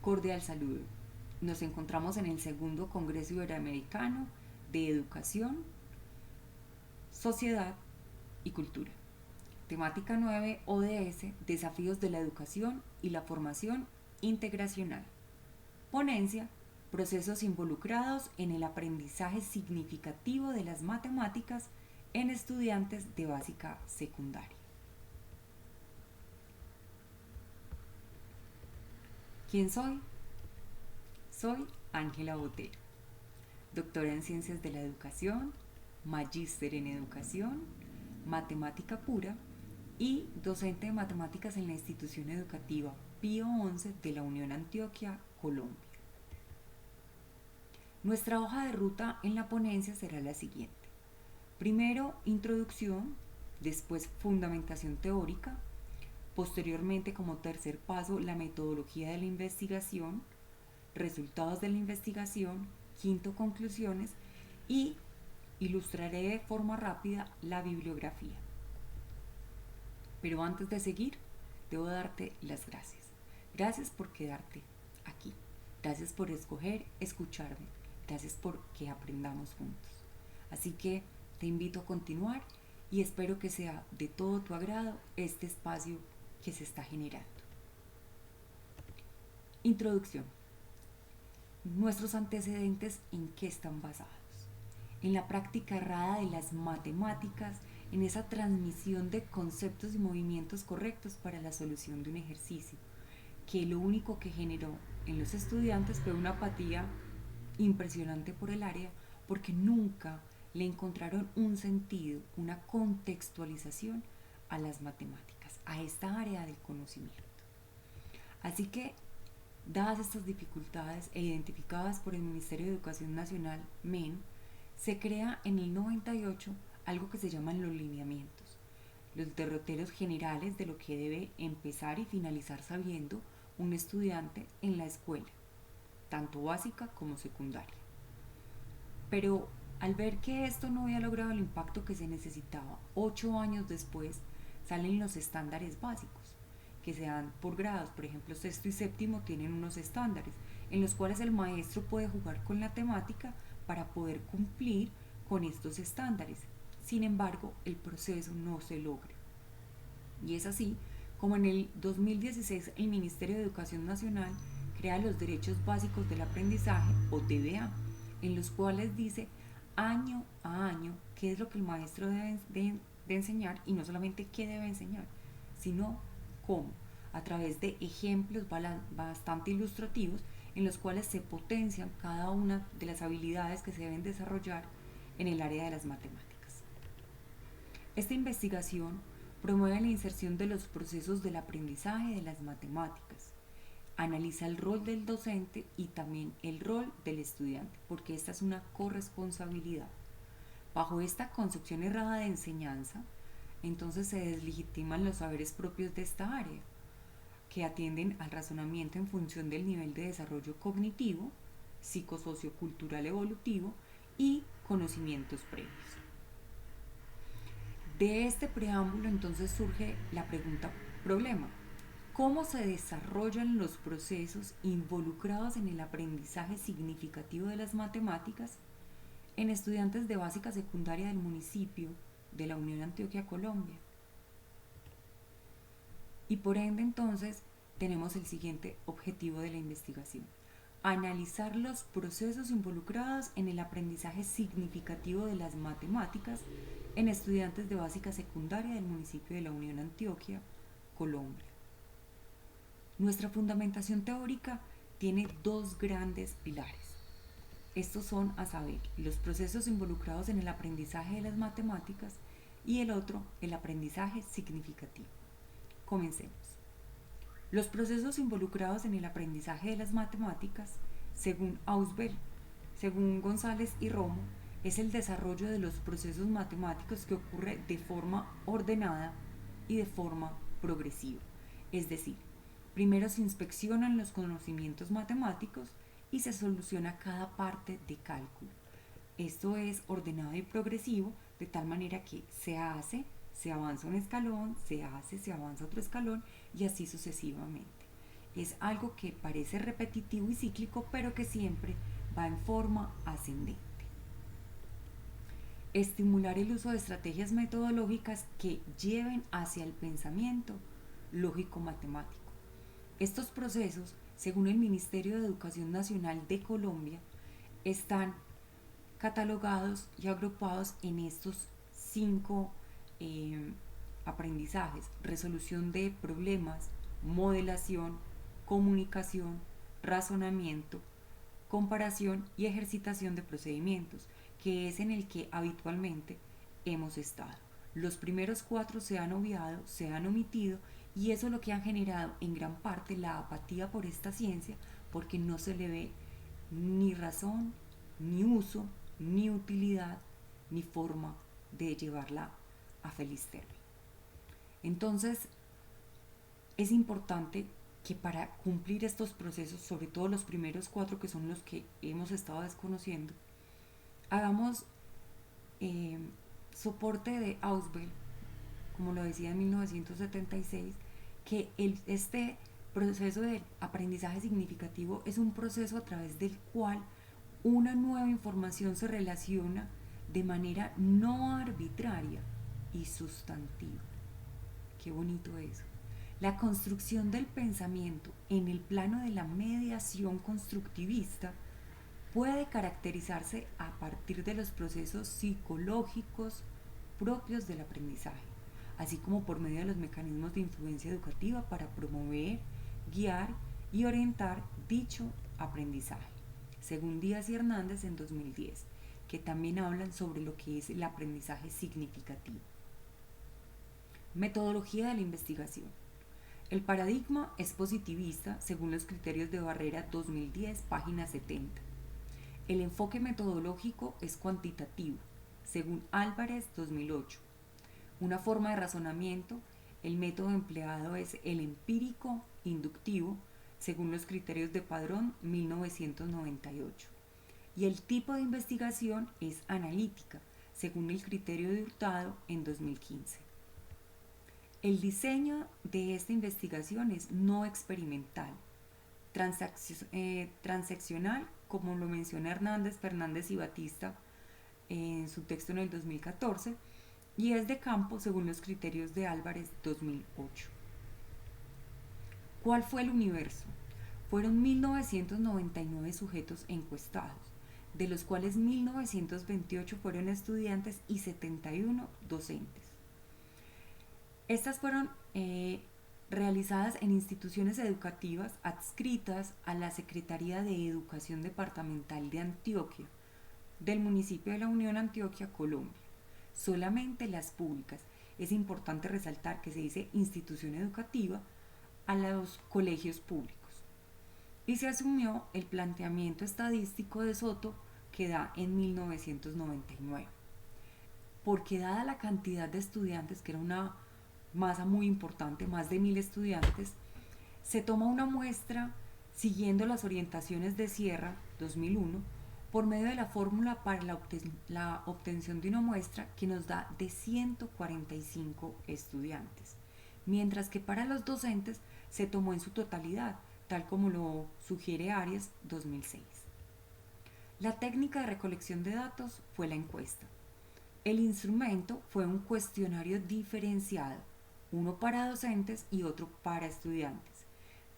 Cordial saludo. Nos encontramos en el segundo Congreso Iberoamericano de Educación, Sociedad y Cultura. Temática 9, ODS, Desafíos de la Educación y la Formación Integracional. Ponencia, procesos involucrados en el aprendizaje significativo de las matemáticas en estudiantes de básica secundaria. ¿Quién soy? Soy Ángela Botero, doctora en Ciencias de la Educación, magíster en Educación, Matemática Pura y docente de Matemáticas en la institución educativa Pío XI de la Unión Antioquia, Colombia. Nuestra hoja de ruta en la ponencia será la siguiente. Primero, introducción, después fundamentación teórica, posteriormente como tercer paso la metodología de la investigación, resultados de la investigación, quinto conclusiones y ilustraré de forma rápida la bibliografía. Pero antes de seguir, debo darte las gracias. Gracias por quedarte aquí. Gracias por escucharme. Gracias por que aprendamos juntos. Así que te invito a continuar y espero que sea de todo tu agrado este espacio que se está generando. Introducción. Nuestros antecedentes, ¿en qué están basados? En la práctica errada de las matemáticas, en esa transmisión de conceptos y movimientos correctos para la solución de un ejercicio, que lo único que generó en los estudiantes fue una apatía impresionante por el área, porque nunca le encontraron un sentido, una contextualización a las matemáticas, a esta área del conocimiento. Así que, dadas estas dificultades e identificadas por el Ministerio de Educación Nacional, MEN, se crea en el 98 algo que se llaman los lineamientos, los derroteros generales de lo que debe empezar y finalizar sabiendo un estudiante en la escuela, tanto básica como secundaria. Pero al ver que esto no había logrado el impacto que se necesitaba, 8 años después salen los estándares básicos, que se dan por grados. Por ejemplo, sexto y séptimo tienen unos estándares en los cuales el maestro puede jugar con la temática para poder cumplir con estos estándares. Sin embargo, el proceso no se logra. Y es así como en el 2016 el Ministerio de Educación Nacional crea los Derechos Básicos del Aprendizaje, o DBA, en los cuales dice año a año qué es lo que el maestro debe de enseñar, y no solamente qué debe enseñar, sino cómo, a través de ejemplos bastante ilustrativos en los cuales se potencian cada una de las habilidades que se deben desarrollar en el área de las matemáticas. Esta investigación promueve la inserción de los procesos del aprendizaje de las matemáticas, analiza el rol del docente y también el rol del estudiante, porque esta es una corresponsabilidad. Bajo esta concepción errada de enseñanza, entonces se deslegitiman los saberes propios de esta área, que atienden al razonamiento en función del nivel de desarrollo cognitivo, psicosociocultural evolutivo y conocimientos previos. De este preámbulo entonces surge la pregunta problema. ¿Cómo se desarrollan los procesos involucrados en el aprendizaje significativo de las matemáticas en estudiantes de básica secundaria del municipio de la Unión Antioquia, Colombia? Y por ende entonces tenemos el siguiente objetivo de la investigación: analizar los procesos involucrados en el aprendizaje significativo de las matemáticas en estudiantes de básica secundaria del municipio de la Unión Antioquia, Colombia. Nuestra fundamentación teórica tiene dos grandes pilares. Estos son, a saber, los procesos involucrados en el aprendizaje de las matemáticas y el otro, el aprendizaje significativo. Comencemos. Los procesos involucrados en el aprendizaje de las matemáticas, según Ausberg, según González y Romo, es el desarrollo de los procesos matemáticos que ocurre de forma ordenada y de forma progresiva. Es decir, primero se inspeccionan los conocimientos matemáticos y se soluciona cada parte de cálculo. Esto es ordenado y progresivo, de tal manera que se hace, se avanza un escalón, se hace, se avanza otro escalón y así sucesivamente. es algo que parece repetitivo y cíclico, pero que siempre va en forma ascendente. Estimular el uso de estrategias metodológicas que lleven hacia el pensamiento lógico-matemático. Estos procesos, según el Ministerio de Educación Nacional de Colombia, están catalogados y agrupados en estos 5 aprendizajes: resolución de problemas, modelación, comunicación, razonamiento, comparación y ejercitación de procedimientos, que es en el que habitualmente hemos estado. Los primeros 4 se han obviado, se han omitido, y eso es lo que ha generado en gran parte la apatía por esta ciencia, porque no se le ve ni razón, ni uso, ni utilidad, ni forma de llevarla a feliz término. Entonces, es importante que para cumplir estos procesos, sobre todo los primeros 4 que son los que hemos estado desconociendo, hagamos soporte de Ausubel, como lo decía en 1976, que este proceso de aprendizaje significativo es un proceso a través del cual una nueva información se relaciona de manera no arbitraria y sustantiva. Qué bonito eso. La construcción del pensamiento en el plano de la mediación constructivista puede caracterizarse a partir de los procesos psicológicos propios del aprendizaje, así como por medio de los mecanismos de influencia educativa para promover, guiar y orientar dicho aprendizaje, según Díaz y Hernández en 2010, que también hablan sobre lo que es el aprendizaje significativo. Metodología de la investigación. El paradigma es positivista según los criterios de Barrera 2010, página 70. El enfoque metodológico es cuantitativo, según Álvarez 2008. Una forma de razonamiento, el método empleado es el empírico inductivo, según los criterios de Padrón 1998. Y el tipo de investigación es analítica, según el criterio de Hurtado en 2015. El diseño de esta investigación es no experimental, transaccional, como lo menciona Hernández, Fernández y Batista en su texto en el 2014, y es de campo según los criterios de Álvarez 2008. ¿Cuál fue el universo? Fueron 1999 sujetos encuestados, de los cuales 1928 fueron estudiantes y 71 docentes. Estas fueron realizadas en instituciones educativas adscritas a la Secretaría de Educación Departamental de Antioquia, del municipio de La Unión, Antioquia, Colombia. Solamente las públicas. Es importante resaltar que se dice institución educativa a los colegios públicos. Y se asumió el planteamiento estadístico de Soto, que da en 1999. Porque dada la cantidad de estudiantes, que era una masa muy importante, más de 1000 estudiantes, se toma una muestra siguiendo las orientaciones de Sierra 2001 por medio de la fórmula para la obtención de una muestra que nos da de 145 estudiantes, mientras que para los docentes se tomó en su totalidad, tal como lo sugiere Arias 2006. La técnica de recolección de datos fue la encuesta. El instrumento fue un cuestionario diferenciado, uno para docentes y otro para estudiantes,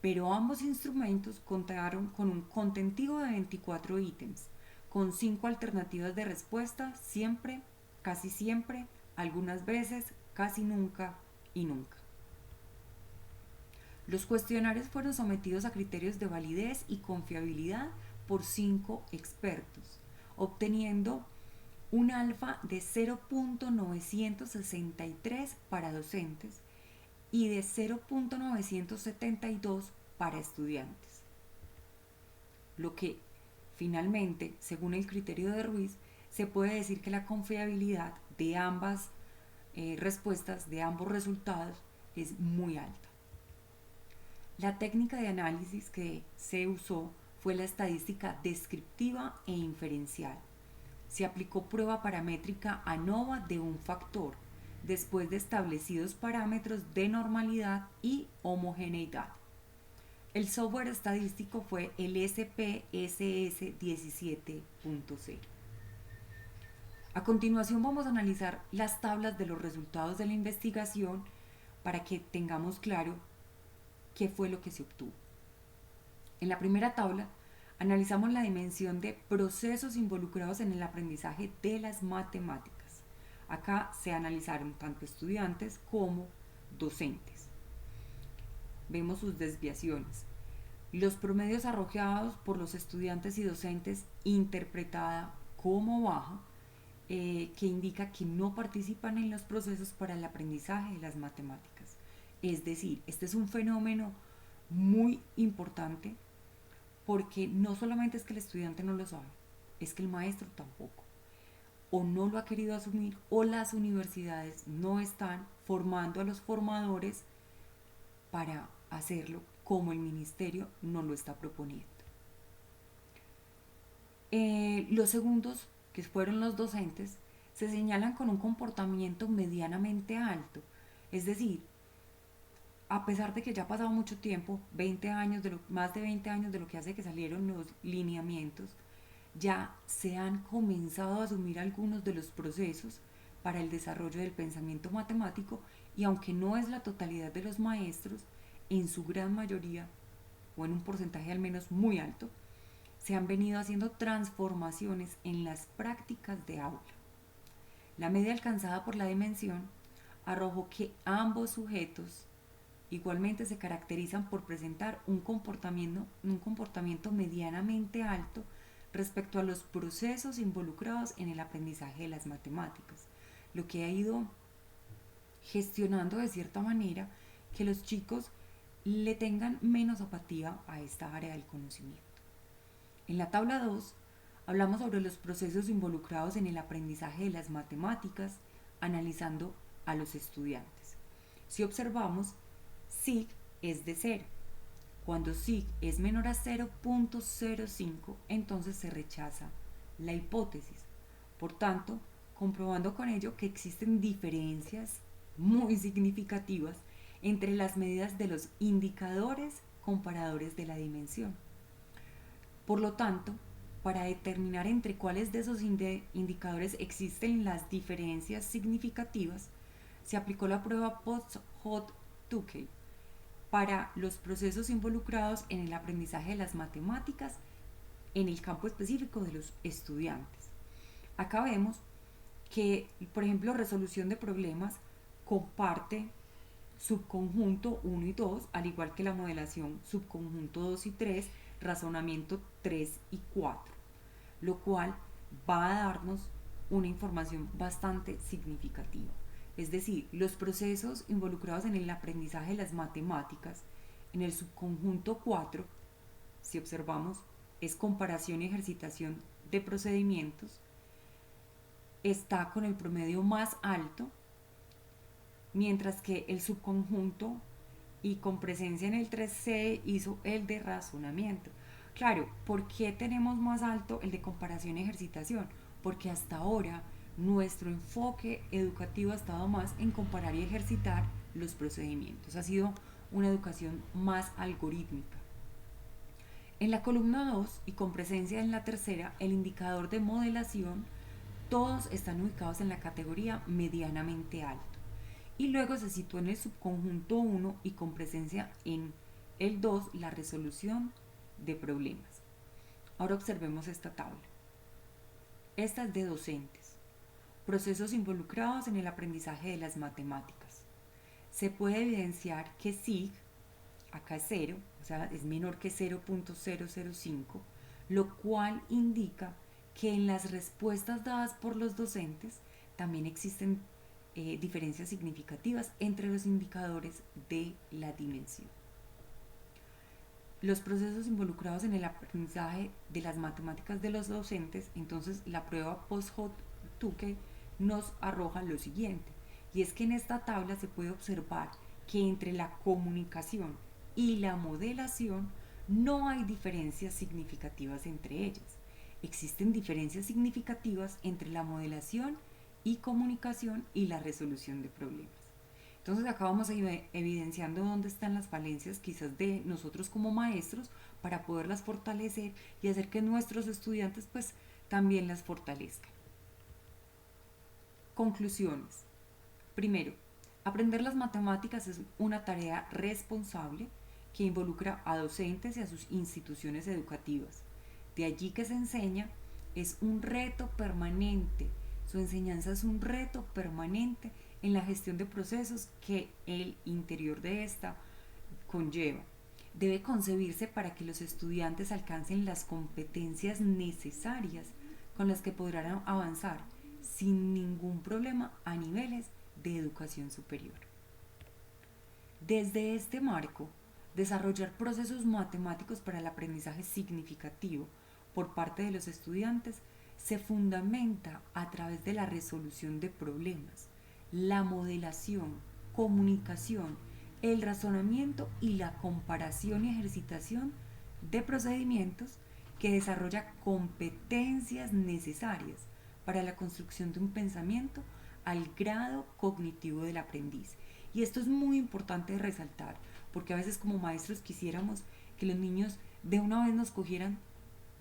pero ambos instrumentos contaron con un contenido de 24 ítems, con 5 alternativas de respuesta: siempre, casi siempre, algunas veces, casi nunca y nunca. Los cuestionarios fueron sometidos a criterios de validez y confiabilidad por 5 expertos, obteniendo un alfa de 0.963 para docentes y de 0.972 para estudiantes. Lo que finalmente, según el criterio de Ruiz, se puede decir que la confiabilidad de ambas respuestas, de ambos resultados, es muy alta. La técnica de análisis que se usó fue la estadística descriptiva e inferencial. Se aplicó prueba paramétrica ANOVA de un factor, después de establecidos parámetros de normalidad y homogeneidad. El software estadístico fue el SPSS 17.0. A continuación vamos a analizar las tablas de los resultados de la investigación para que tengamos claro qué fue lo que se obtuvo. En la primera tabla analizamos la dimensión de procesos involucrados en el aprendizaje de las matemáticas. Acá se analizaron tanto estudiantes como docentes. Vemos sus desviaciones. Los promedios arrojados por los estudiantes y docentes interpretada como baja, que indica que no participan en los procesos para el aprendizaje de las matemáticas. Es decir, este es un fenómeno muy importante porque no solamente es que el estudiante no lo sabe, es que el maestro tampoco. O no lo ha querido asumir o las universidades no están formando a los formadores para hacerlo como el ministerio no lo está proponiendo. Los segundos, que fueron los docentes, se señalan con un comportamiento medianamente alto. Es decir, a pesar de que ya ha pasado mucho tiempo, 20 años más de 20 años de lo que hace que salieron los lineamientos, ya se han comenzado a asumir algunos de los procesos para el desarrollo del pensamiento matemático y aunque no es la totalidad de los maestros, en su gran mayoría, o en un porcentaje al menos muy alto, se han venido haciendo transformaciones en las prácticas de aula. La media alcanzada por la dimensión arrojó que ambos sujetos igualmente se caracterizan por presentar un comportamiento medianamente alto respecto a los procesos involucrados en el aprendizaje de las matemáticas, lo que ha ido gestionando de cierta manera que los chicos le tengan menos apatía a esta área del conocimiento. En la tabla 2 hablamos sobre los procesos involucrados en el aprendizaje de las matemáticas, analizando a los estudiantes. Si observamos, SIG es de 0. Cuando SIG es menor a 0.05, entonces se rechaza la hipótesis. Por tanto, comprobando con ello que existen diferencias muy significativas entre las medidas de los indicadores comparadores de la dimensión. Por lo tanto, para determinar entre cuáles de esos indicadores existen las diferencias significativas, se aplicó la prueba Post-Hot-Tukey para los procesos involucrados en el aprendizaje de las matemáticas en el campo específico de los estudiantes. Acá vemos que, por ejemplo, resolución de problemas comparte subconjunto 1 y 2, al igual que la modelación subconjunto 2 y 3, razonamiento 3 y 4, lo cual va a darnos una información bastante significativa. Es decir, los procesos involucrados en el aprendizaje de las matemáticas en el subconjunto 4, si observamos, es comparación y ejercitación de procedimientos, está con el promedio más alto, mientras que el subconjunto y con presencia en el 3C hizo el de razonamiento. Claro, ¿por qué tenemos más alto el de comparación y ejercitación? Porque hasta ahora nuestro enfoque educativo ha estado más en comparar y ejercitar los procedimientos. Ha sido una educación más algorítmica. En la columna 2 y con presencia en la tercera, el indicador de modelación, todos están ubicados en la categoría medianamente alto. Y luego se sitúa en el subconjunto 1 y con presencia en el 2 la resolución de problemas. Ahora observemos esta tabla. Esta es de docentes. Procesos involucrados en el aprendizaje de las matemáticas. Se puede evidenciar que SIG, acá es 0, o sea, es menor que 0.005, lo cual indica que en las respuestas dadas por los docentes también existen diferencias significativas entre los indicadores de la dimensión. Los procesos involucrados en el aprendizaje de las matemáticas de los docentes, entonces la prueba Post-Hot-Tukey nos arroja lo siguiente, y es que en esta tabla se puede observar que entre la comunicación y la modelación no hay diferencias significativas entre ellas. Existen diferencias significativas entre la modelación y comunicación y la resolución de problemas. Entonces acá vamos evidenciando dónde están las falencias quizás de nosotros como maestros para poderlas fortalecer y hacer que nuestros estudiantes pues también las fortalezcan. Conclusiones. Primero, aprender las matemáticas es una tarea responsable que involucra a docentes y a sus instituciones educativas. De allí que se enseña es un reto permanente. Su enseñanza es un reto permanente en la gestión de procesos que el interior de esta conlleva. Debe concebirse para que los estudiantes alcancen las competencias necesarias con las que podrán avanzar sin ningún problema a niveles de educación superior. Desde este marco, desarrollar procesos matemáticos para el aprendizaje significativo por parte de los estudiantes se fundamenta a través de la resolución de problemas, la modelación, comunicación, el razonamiento y la comparación y ejercitación de procedimientos que desarrolla competencias necesarias para la construcción de un pensamiento al grado cognitivo del aprendiz. Y esto es muy importante de resaltar, porque a veces como maestros quisiéramos que los niños de una vez nos cogieran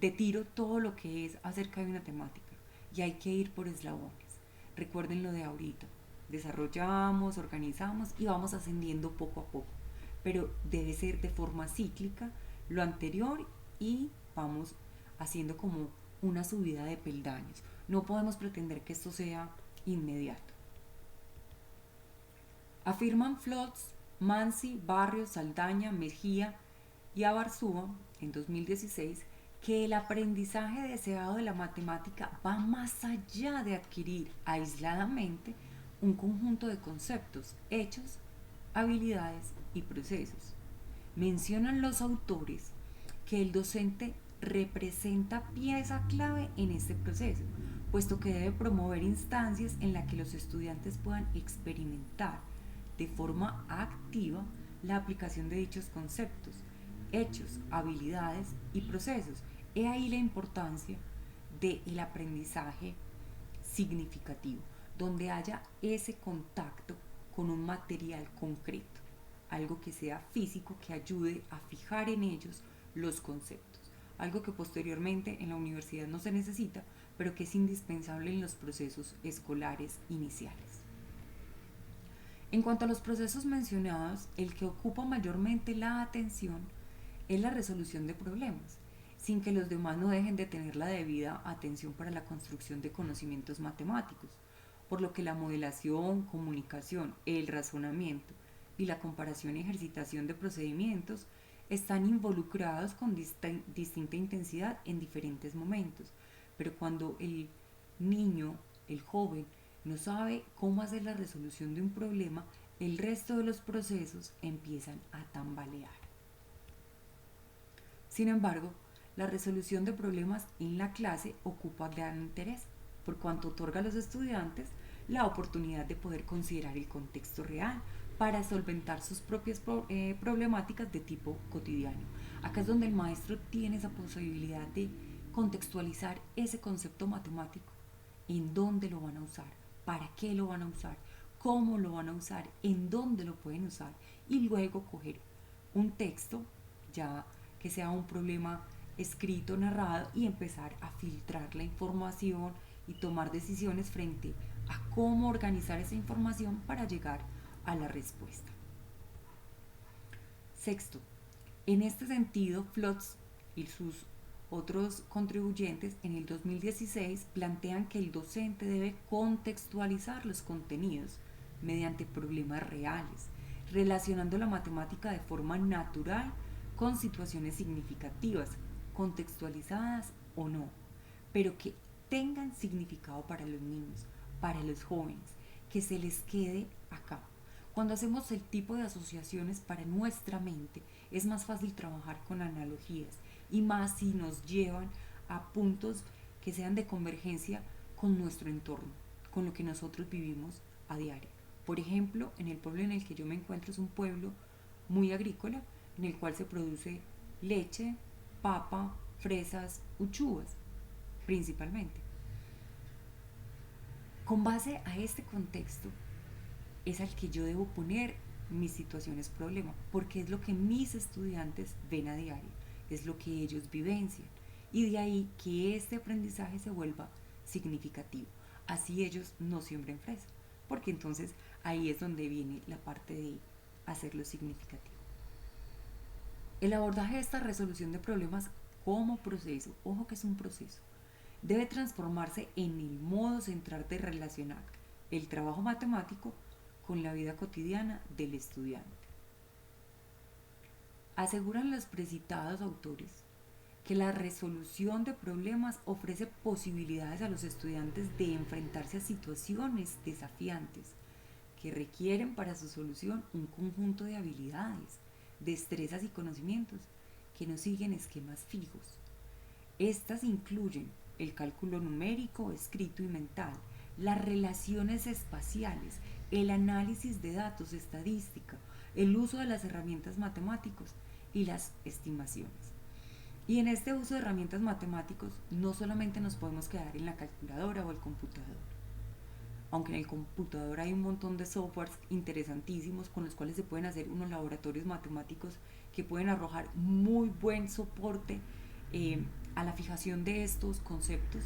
de tiro todo lo que es acerca de una temática. Y hay que ir por eslabones. Recuerden lo de ahorita. Desarrollamos, organizamos y vamos ascendiendo poco a poco. Pero debe ser de forma cíclica lo anterior y vamos haciendo como una subida de peldaños. No podemos pretender que esto sea inmediato. Afirman Flotz, Mansi, Barrios, Saldaña, Mejía y Abarzúa en 2016 que el aprendizaje deseado de la matemática va más allá de adquirir aisladamente un conjunto de conceptos, hechos, habilidades y procesos. Mencionan los autores que el docente representa pieza clave en este proceso, puesto que debe promover instancias en las que los estudiantes puedan experimentar de forma activa la aplicación de dichos conceptos, hechos, habilidades y procesos. He ahí la importancia del aprendizaje significativo, donde haya ese contacto con un material concreto, algo que sea físico, que ayude a fijar en ellos los conceptos, algo que posteriormente en la universidad no se necesita, pero que es indispensable en los procesos escolares iniciales. En cuanto a los procesos mencionados, el que ocupa mayormente la atención es la resolución de problemas, sin que los demás no dejen de tener la debida atención para la construcción de conocimientos matemáticos, por lo que la modelación, comunicación, el razonamiento y la comparación y ejercitación de procedimientos están involucrados con distinta intensidad en diferentes momentos, pero cuando el niño, el joven, no sabe cómo hacer la resolución de un problema, el resto de los procesos empiezan a tambalear. Sin embargo, la resolución de problemas en la clase ocupa gran interés, por cuanto otorga a los estudiantes la oportunidad de poder considerar el contexto real para solventar sus propias problemáticas de tipo cotidiano. Acá es donde el maestro tiene esa posibilidad de contextualizar ese concepto matemático, en dónde lo van a usar, para qué lo van a usar, cómo lo van a usar, en dónde lo pueden usar, y luego coger un texto ya que sea un problema escrito, narrado, y empezar a filtrar la información y tomar decisiones frente a cómo organizar esa información para llegar a la respuesta. Sexto, en este sentido, Flotz y sus otros contribuyentes en el 2016 plantean que el docente debe contextualizar los contenidos mediante problemas reales, relacionando la matemática de forma natural con situaciones significativas, contextualizadas o no, pero que tengan significado para los niños, para los jóvenes, que se les quede acá. Cuando hacemos el tipo de asociaciones para nuestra mente, es más fácil trabajar con analogías y más si nos llevan a puntos que sean de convergencia con nuestro entorno, con lo que nosotros vivimos a diario. Por ejemplo, en el pueblo en el que yo me encuentro es un pueblo muy agrícola, en el cual se produce leche, papa, fresas, uchuvas, principalmente. Con base a este contexto, es al que yo debo poner mis situaciones problema, porque es lo que mis estudiantes ven a diario, es lo que ellos vivencian, y de ahí que este aprendizaje se vuelva significativo. Así ellos no siembren fresa, porque entonces ahí es donde viene la parte de hacerlo significativo. El abordaje de esta resolución de problemas como proceso, ojo que es un proceso, debe transformarse en el modo central de relacionar el trabajo matemático con la vida cotidiana del estudiante. Aseguran los precitados autores que la resolución de problemas ofrece posibilidades a los estudiantes de enfrentarse a situaciones desafiantes que requieren para su solución un conjunto de habilidades, destrezas y conocimientos que no siguen esquemas fijos. Estas incluyen el cálculo numérico, escrito y mental, las relaciones espaciales, el análisis de datos, estadística, el uso de las herramientas matemáticas y las estimaciones. Y en este uso de herramientas matemáticas no solamente nos podemos quedar en la calculadora o el computador, aunque en el computador hay un montón de softwares interesantísimos con los cuales se pueden hacer unos laboratorios matemáticos que pueden arrojar muy buen soporte eh, a la fijación de estos conceptos,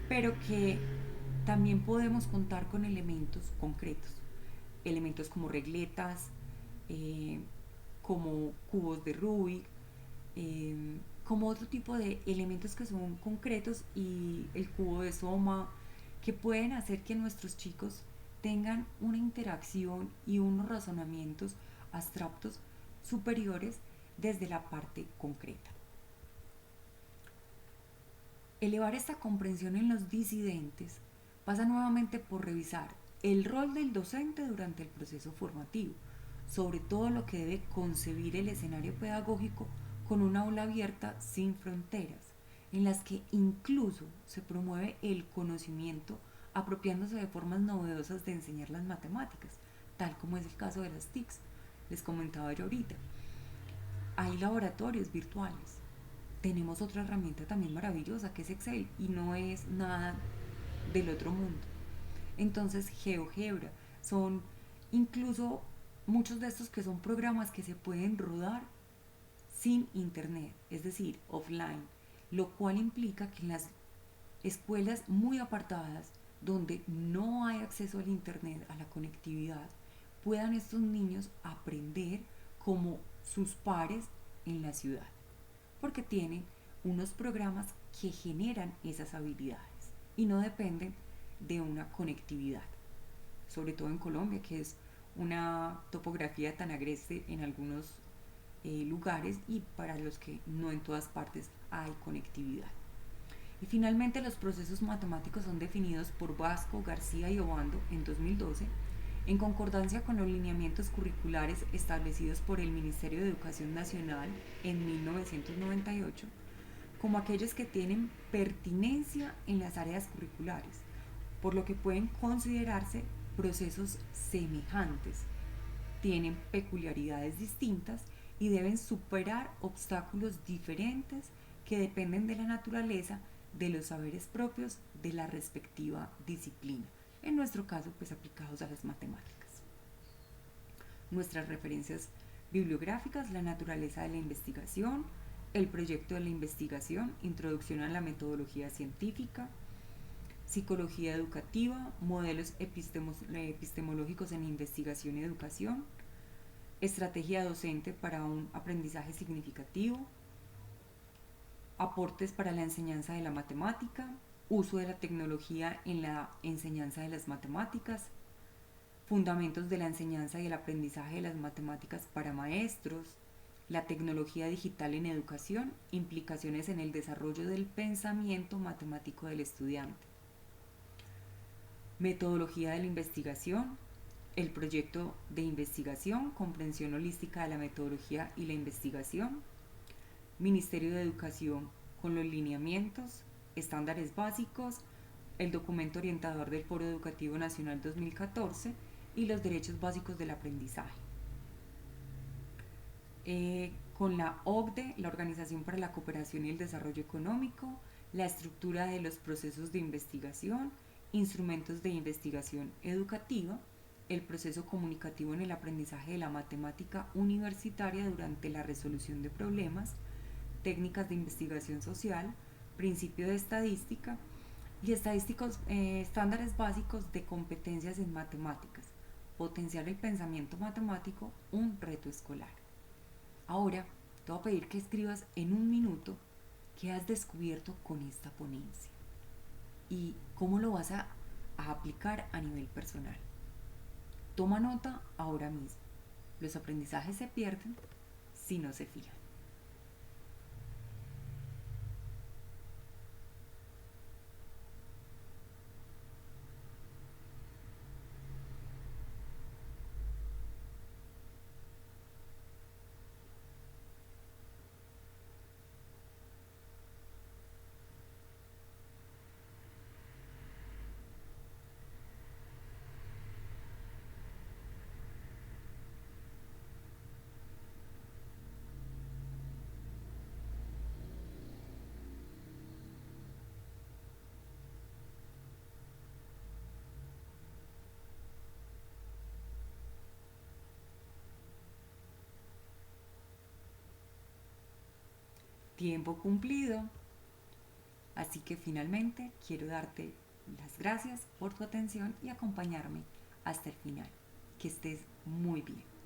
pero que también podemos contar con elementos concretos, elementos como regletas, eh, como cubos de Rubik, eh, como otro tipo de elementos que son concretos y el cubo de Soma, que pueden hacer que nuestros chicos tengan una interacción y unos razonamientos abstractos superiores desde la parte concreta. Elevar esta comprensión en los disidentes pasa nuevamente por revisar el rol del docente durante el proceso formativo, sobre todo lo que debe concebir el escenario pedagógico con una aula abierta sin fronteras, en las que incluso se promueve el conocimiento apropiándose de formas novedosas de enseñar las matemáticas, tal como es el caso de las TICs, les comentaba yo ahorita. Hay laboratorios virtuales. Tenemos otra herramienta también maravillosa que es Excel y no es nada del otro mundo. Entonces, GeoGebra son incluso muchos de estos que son programas que se pueden rodar sin internet, es decir, offline, lo cual implica que en las escuelas muy apartadas, donde no hay acceso al internet, a la conectividad, puedan estos niños aprender como sus pares en la ciudad, porque tienen unos programas que generan esas habilidades y no dependen de una conectividad, sobre todo en Colombia, que es una topografía tan agreste en algunos lugares y para los que no en todas partes hay conectividad. Y finalmente los procesos matemáticos son definidos por Vasco, García y Obando en 2012, en concordancia con los lineamientos curriculares establecidos por el Ministerio de Educación Nacional en 1998, como aquellos que tienen pertinencia en las áreas curriculares, por lo que pueden considerarse procesos semejantes, tienen peculiaridades distintas y deben superar obstáculos diferentes que dependen de la naturaleza de los saberes propios de la respectiva disciplina, en nuestro caso pues aplicados a las matemáticas. Nuestras referencias bibliográficas: La naturaleza de la investigación, El proyecto de la investigación, Introducción a la metodología científica, Psicología educativa, Modelos epistemológicos en investigación y educación, Estrategia docente para un aprendizaje significativo, Aportes para la enseñanza de la matemática, Uso de la tecnología en la enseñanza de las matemáticas, Fundamentos de la enseñanza y el aprendizaje de las matemáticas para maestros, La tecnología digital en educación, Implicaciones en el desarrollo del pensamiento matemático del estudiante, Metodología de la investigación, El proyecto de investigación, Comprensión holística de la metodología y la investigación, Ministerio de Educación con los lineamientos, estándares básicos, el documento orientador del Foro Educativo Nacional 2014 y los derechos básicos del aprendizaje. Con la OCDE, la Organización para la Cooperación y el Desarrollo Económico, la estructura de los procesos de investigación, instrumentos de investigación educativa, el proceso comunicativo en el aprendizaje de la matemática universitaria durante la resolución de problemas, técnicas de investigación social, principio de estadística y estándares básicos de competencias en matemáticas, potenciar el pensamiento matemático, un reto escolar. Ahora te voy a pedir que escribas en un minuto qué has descubierto con esta ponencia y cómo lo vas a aplicar a nivel personal. Toma nota ahora mismo. Los aprendizajes se pierden si no se fijan. Tiempo cumplido. Así que finalmente quiero darte las gracias por tu atención y acompañarme hasta el final. Que estés muy bien.